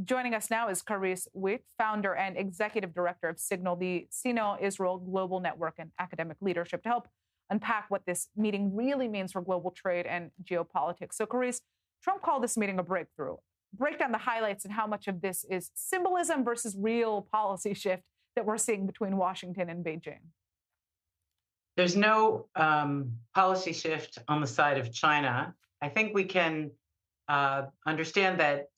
Joining us now is Carice Witte, founder and executive director of Signal, the Sino-Israel Global Network and Academic Leadership, to help unpack what this meeting really means for global trade and geopolitics. So, Carice, Trump called this meeting a breakthrough. Break down the highlights and how much of this is symbolism versus real policy shift that we're seeing between Washington and Beijing. There's no policy shift on the side of China. I think we can understand that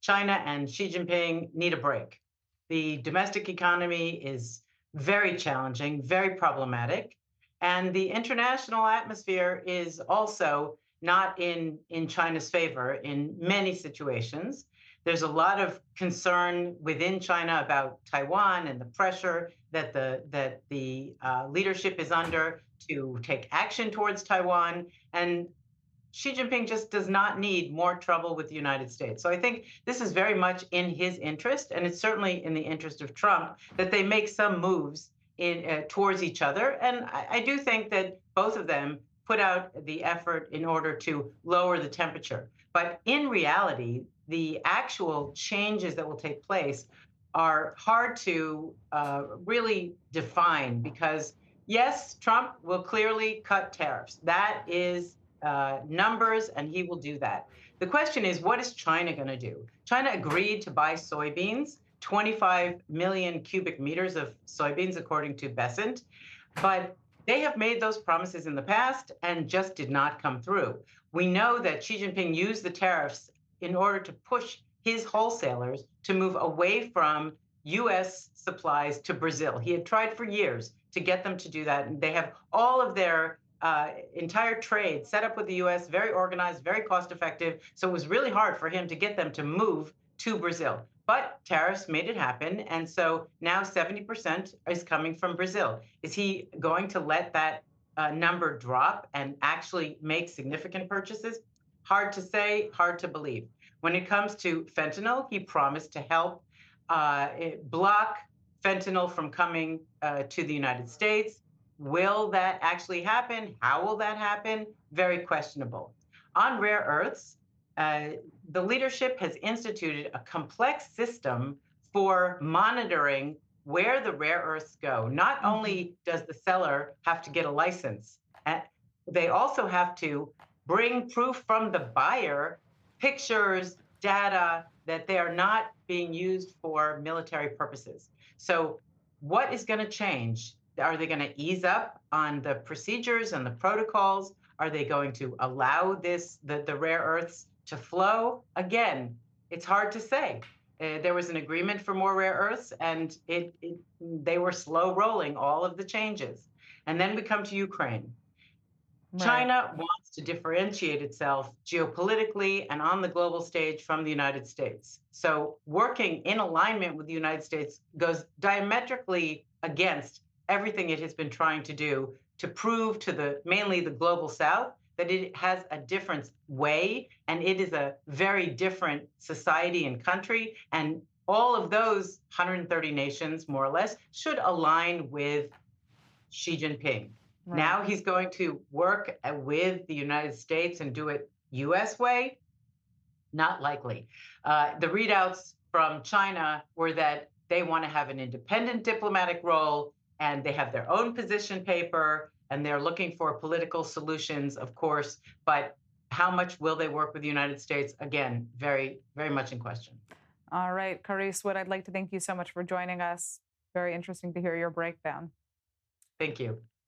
China and Xi Jinping need a break. The domestic economy is very challenging, very problematic, and the international atmosphere is also not in China's favor in many situations. There's a lot of concern within China about Taiwan and the pressure that the leadership is under to take action towards Taiwan. And Xi Jinping just does not need more trouble with the United States. So I think this is very much in his interest, and it's certainly in the interest of Trump that they make some moves towards each other. And I do think that both of them put out the effort in order to lower the temperature. But in reality, the actual changes that will take place are hard to really define because, yes, Trump will clearly cut tariffs. That is numbers, and he will do that. The question is, what is China going to do? China agreed to buy soybeans, 25 million cubic meters of soybeans, according to Besant, but they have made those promises in the past and just did not come through. We know that Xi Jinping used the tariffs in order to push his wholesalers to move away from U.S. supplies to Brazil. He had tried for years to get them to do that, and they have all of their entire trade set up with the U.S., very organized, very cost-effective. So it was really hard for him to get them to move to Brazil. But tariffs made it happen, and so now 70% is coming from Brazil. Is he going to let that number drop and actually make significant purchases? Hard to say, hard to believe. When it comes to fentanyl, he promised to help block fentanyl from coming to the United States. Will that actually happen? How will that happen? Very questionable. On rare earths, the leadership has instituted a complex system for monitoring where the rare earths go. Not only does the seller have to get a license, they also have to bring proof from the buyer, pictures, data, that they are not being used for military purposes. So what is going to change? Are they going to ease up on the procedures and the protocols? Are they going to allow the rare earths to flow? Again, it's hard to say. There was an agreement for more rare earths, and they were slow rolling all of the changes. And then we come to Ukraine. Right. China wants to differentiate itself geopolitically and on the global stage from the United States. So working in alignment with the United States goes diametrically against everything it has been trying to do to prove to mainly the global South that it has a different way and it is a very different society and country. And all of those 130 nations, more or less, should align with Xi Jinping. Right. Now he's going to work with the United States and do it U.S. way? Not likely. The readouts from China were that they want to have an independent diplomatic role, and they have their own position paper, and they're looking for political solutions, of course, but how much will they work with the United States? Again, very, very much in question. All right, Carice Witte, I'd like to thank you so much for joining us. Very interesting to hear your breakdown. Thank you.